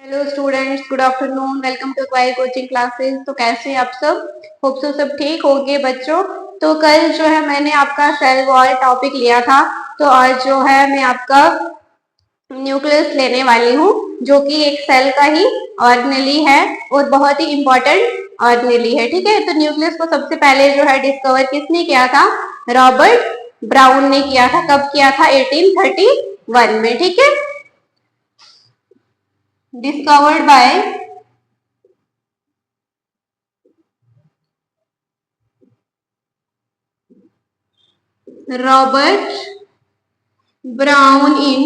Hello students, good afternoon. Welcome to coil coaching classes. तो कैसे हैं आप सब? होप सो सब ठीक होंगे बच्चों। तो कल जो है मैंने आपका सेल वॉल टॉपिक लिया था, तो आज जो है मैं आपका न्यूक्लियस लेने वाली हूँ, जो कि एक सेल का ही ऑर्गेनेली है और बहुत ही इंपॉर्टेंट ऑर्गेनेली है। ठीक है, तो न्यूक्लियस को सबसे पहले जो है डिस्कवर किसने किया था? रॉबर्ट ब्राउन ने किया था। कब किया था? 1831 में। ठीक है, डिस्कवर्ड बाय रॉबर्ट ब्राउन इन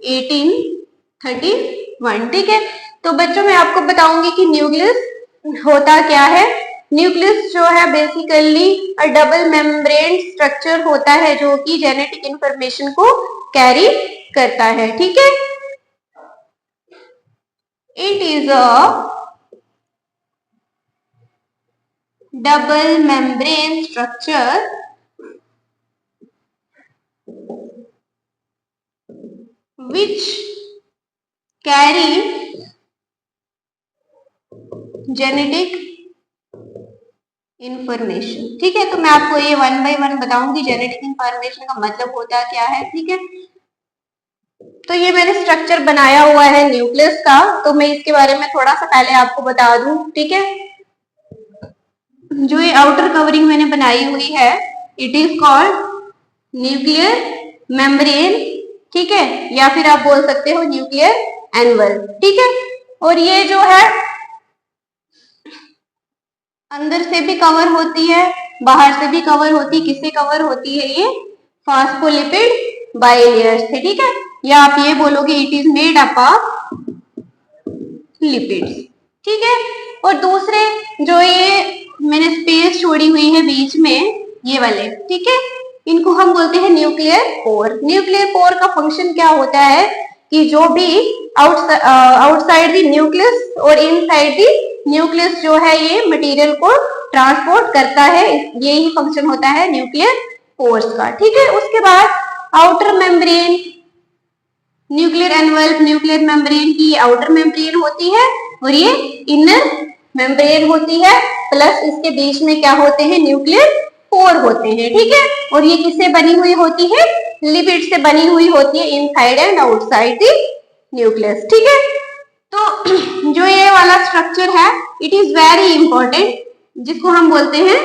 1831। ठीक है, तो बच्चों मैं आपको बताऊंगी कि न्यूक्लियस होता क्या है। न्यूक्लियस जो है बेसिकली डबल मेम्ब्रेन स्ट्रक्चर होता है, जो कि जेनेटिक इंफॉर्मेशन को कैरी करता है। ठीक है, it is a double membrane structure which carry genetic information. ठीक है, तो मैं आपको ये वन बाय वन बताऊंगी जेनेटिक इंफॉर्मेशन का मतलब होता क्या है। ठीक है, तो ये मैंने स्ट्रक्चर बनाया हुआ है न्यूक्लियस का, तो मैं इसके बारे में थोड़ा सा पहले आपको बता दूं। ठीक है, जो ये आउटर कवरिंग मैंने बनाई हुई है, it is called nuclear membrane. ठीक है, या फिर आप बोल सकते हो न्यूक्लियर एनवल। ठीक है, और ये जो है अंदर से भी कवर होती है, बाहर से भी कवर होती है। किससे कवर होती है? ये फॉस्फोलिपिड बाइलेयर से। ठीक है, या आप ये बोलोगे it is made up of lipids. ठीक है, और दूसरे जो ये मैंने स्पेस छोड़ी हुई है बीच में, ये वाले, ठीक है, इनको हम बोलते हैं न्यूक्लियर पोर। न्यूक्लियर पोर का फंक्शन क्या होता है कि जो भी आउटसाइड द न्यूक्लियस और इनसाइड द न्यूक्लियस जो है ये मटेरियल को ट्रांसपोर्ट करता है। यही फंक्शन होता है न्यूक्लियर पोर्स का। ठीक है, उसके बाद outer membrane, nuclear envelope, nuclear membrane की आउटर मेम्ब्रेन होती है और ये इनर मेम्ब्रेन होती है। प्लस इसके बीच में क्या होते हैं? न्यूक्लियर पोर होते हैं। ठीक है, और ये किससे बनी हुई होती है? लिपिड से बनी हुई होती है, inside and outside the nucleus. ठीक है, तो जो ये वाला स्ट्रक्चर है, इट इज वेरी इंपॉर्टेंट, जिसको हम बोलते हैं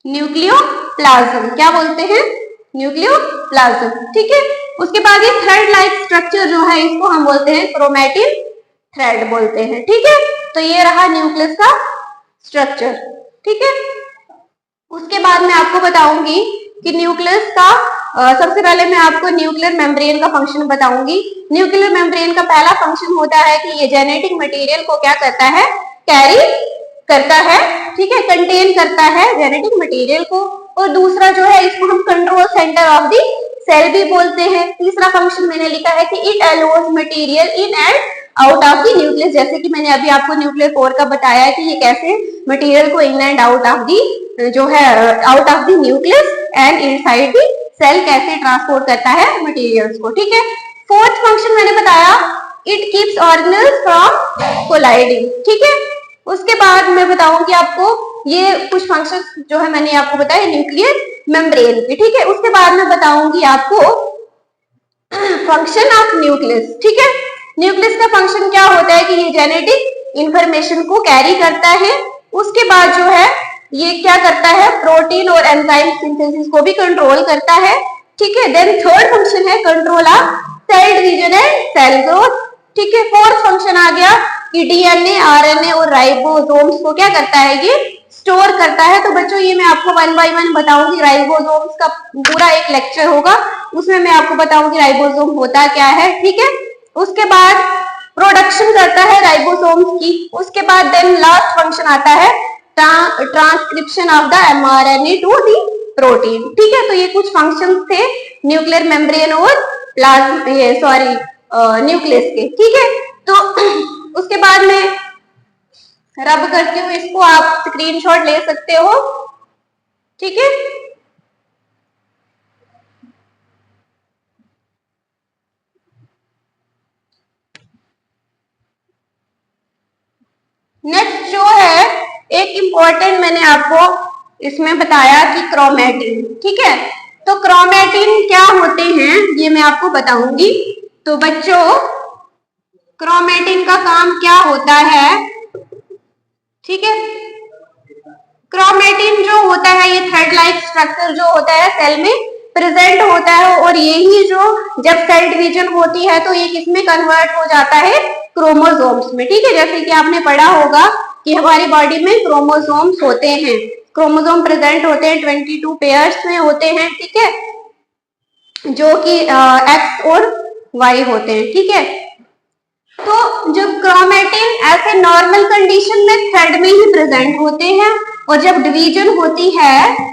न्यूक्लियोप्लाज्म। क्या बोलते हैं? न्यूक्लियोप्लाज्म। ठीक है, उसके बाद ये थ्रेड लाइक स्ट्रक्चर जो है, इसको हम बोलते हैं क्रोमैटिन थ्रेड बोलते हैं। ठीक है, तो ये रहा न्यूक्लियस का स्ट्रक्चर। ठीक है, उसके बाद मैं आपको बताऊंगी कि न्यूक्लियस का सबसे पहले मैं आपको न्यूक्लियर मेम्ब्रेन का फंक्शन बताऊंगी। न्यूक्लियर मेम्ब्रेन का पहला फंक्शन होता है कि ये जेनेटिक मटेरियल को क्या करता है? कैरी करता है। ठीक है, कंटेन करता है जेनेटिक मटेरियल को। और दूसरा जो है, इसको हम control centre of the cell भी बोलते हैं। तीसरा फंक्शन मैंने लिखा है कि it allows material in and out of the nucleus. जैसे कि मैंने अभी आपको न्यूक्लियर कोर का बताया है कि ये कैसे मटेरियल को in and out of the जो है out of the nucleus and inside the cell कैसे ट्रांसपोर्ट करता है मटेरियल्स को। ठीक है, फोर्थ फंक्शन मैंने बताया, it keeps organelles from colliding. ठीक है, उसके बाद मैं बताऊंगी आपको ये कुछ फंक्शन जो है मैंने आपको बताया न्यूक्लियर मेम्ब्रेन के। ठीक है, उसके बाद मैं बताऊंगी आपको फंक्शन ऑफ न्यूक्लियस। ठीक है, न्यूक्लियस का फंक्शन क्या होता है कि ये जेनेटिक इंफॉर्मेशन को कैरी करता है। उसके बाद जो है ये क्या करता है? प्रोटीन और एंजाइम सिंथेसिस को भी कंट्रोल करता है। ठीक है, देन थर्ड फंक्शन है control of cell division and cell growth. ठीक है, फोर्थ फंक्शन आ गया कि डीएनए, आरएनए और राइबोसोम्स को क्या करता है? ये स्टोर करता है। तो बच्चों ये मैं आपको वन बाय वन बताऊंगी। राइबोसोम्स का पूरा एक लेक्चर होगा, उसमें मैं आपको बताऊंगी राइबोसोम होता क्या है। ठीक है, उसके बाद प्रोडक्शन करता है राइबोसोम्स की। उसके बाद देन लास्ट फंक्शन आता है transcription of the mRNA to the protein. ठीक है, तो ये कुछ फंक्शंस थे न्यूक्लियर मेम्ब्रेन और प्लाज्म ये सॉरी न्यूक्लियस के। ठीक है, तो उसके बाद में रब करती हूँ, इसको आप स्क्रीनशॉट ले सकते हो। ठीक है, नेक्स्ट जो है एक इम्पोर्टेंट मैंने आपको इसमें बताया कि क्रोमेटिन, ठीक है। तो क्रोमेटिन क्या होते हैं ये मैं आपको बताऊंगी। तो बच्चों क्रोमेटिन का काम क्या होता है, ठीक है। क्रोमेटिन जो होता है ये थ्रेड लाइक स्ट्रक्चर जो होता है सेल में प्रेजेंट होता है और यही जो जब सेल डिवीजन होती है तो ये किसमें कन्वर्ट हो जाता है, क्रोमोसोम्स में, ठीक है। जैसे कि आपने पढ़ा होगा कि हमारी बॉडी में क्रोमोसोम्स होते हैं, क्रोमोसोम प्रेजेंट होते हैं 22 पेयर्स में होते हैं, ठीक है, जो कि एक्स और वाई होते हैं, ठीक है। तो जब क्रोमेटिन ऐसे नॉर्मल कंडीशन में थ्रेड में ही प्रेजेंट होते हैं और जब डिवीजन होती है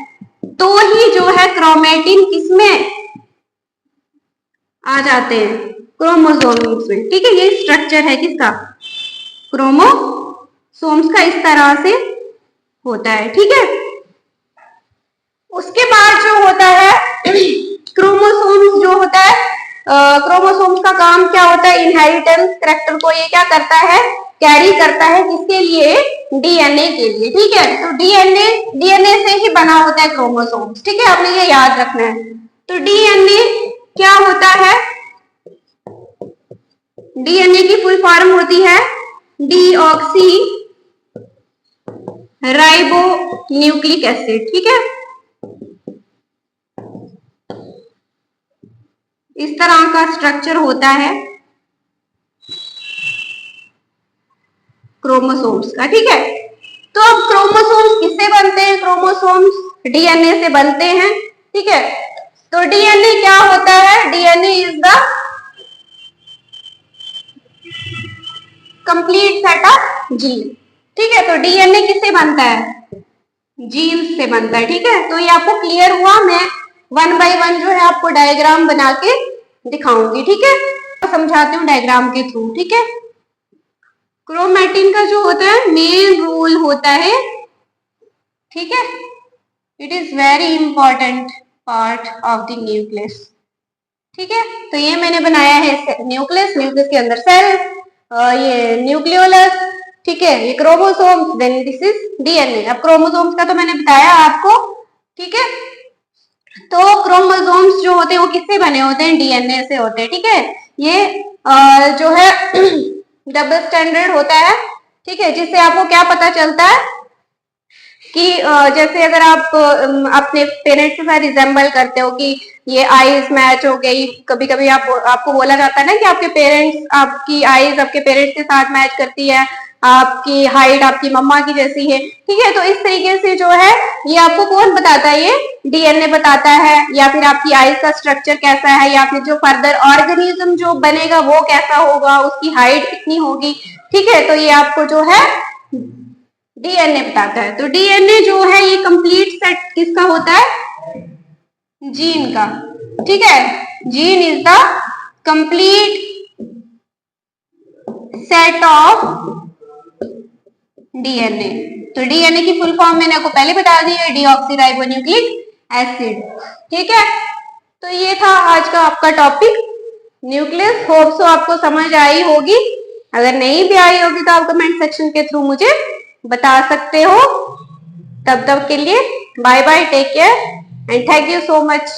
तो ही जो है क्रोमेटिन किसमें आ जाते हैं, क्रोमोसोम्स में, ठीक है। ये स्ट्रक्चर है किसका, क्रोमोसोम्स का, इस तरह से होता है, ठीक है। उसके बाद जो होता है क्रोमोसोम्स जो होता है, क्रोमोसोम्स का काम क्या होता है, इनहेरिटेंस कैरेक्टर को ये क्या करता है, कैरी करता है, किसके लिए, डीएनए के लिए, ठीक है। तो डीएनए से ही बना होता है क्रोमोसोम्स, ठीक है, आपने ये याद रखना है। तो डीएनए क्या होता है, डीएनए की फुल फॉर्म होती है डीऑक्सी राइबो न्यूक्लिक एसिड, ठीक है। इस तरह का स्ट्रक्चर होता है क्रोमोसोम्स का, ठीक है। तो अब क्रोमोसोम्स किससे बनते हैं, क्रोमोसोम्स डीएनए से बनते हैं, ठीक है। तो डीएनए क्या होता है, DNA is the complete set of gene, ठीक है। तो डीएनए किससे बनता है, जीन्स से बनता है, ठीक है। तो ये आपको क्लियर हुआ, मैं 1 बाय 1 जो है आपको डायग्राम बना के दिखाऊंगी, ठीक है, तो समझाती हूँ डायग्राम के थ्रू, ठीक है। क्रोमेटिन का जो होता है मेन रोल होता है, ठीक है, it is very important part of the nucleus, ठीक है। तो ये मैंने बनाया है न्यूक्लियस, न्यूक्लियस के अंदर सेल, ये न्यूक्लियोलस, ठीक है, ये chromosomes, then this is DNA. अब क्रोमोसोम्स का तो मैंने बताया आपको, ठीक है। तो क्रोमोसोम्स जो होते हैं वो किससे बने होते हैं, डीएनए से होते हैं, ठीक है। ये जो है डबल स्टैंडर्ड होता है, ठीक है, जिससे आपको क्या पता चलता है कि जैसे अगर आप अपने पेरेंट्स के साथ रिजेंबल करते हो कि ये आईज मैच हो गई, कभी कभी आपको बोला जाता है ना कि आपके पेरेंट्स, आपकी आईज आपके पेरेंट्स के साथ मैच करती है, आपकी हाइट आपकी मम्मा की जैसी है, ठीक है। तो इस तरीके से जो है ये आपको कौन बताता है, ये डीएनए बताता है, या फिर आपकी आईज का स्ट्रक्चर कैसा है, या फिर जो फर्दर ऑर्गेनिज्म जो बनेगा वो कैसा होगा, उसकी हाइट कितनी होगी, ठीक है। तो ये आपको जो है डीएनए बताता है। तो डीएनए जो है ये कंप्लीट सेट किसका होता है, जीन का, ठीक है। Gene is the complete set of DNA. तो डीएनए की फुल फॉर्म मैंने आपको पहले बता दी है, डीऑक्सीराइबोन्यूक्लिक एसिड, ठीक है। तो ये था आज का आपका टॉपिक न्यूक्लियस। होप सो आपको समझ आई होगी, अगर नहीं भी आई होगी तो आप कमेंट सेक्शन के थ्रू मुझे बता सकते हो। तब तक के लिए bye bye, take care and thank you so much.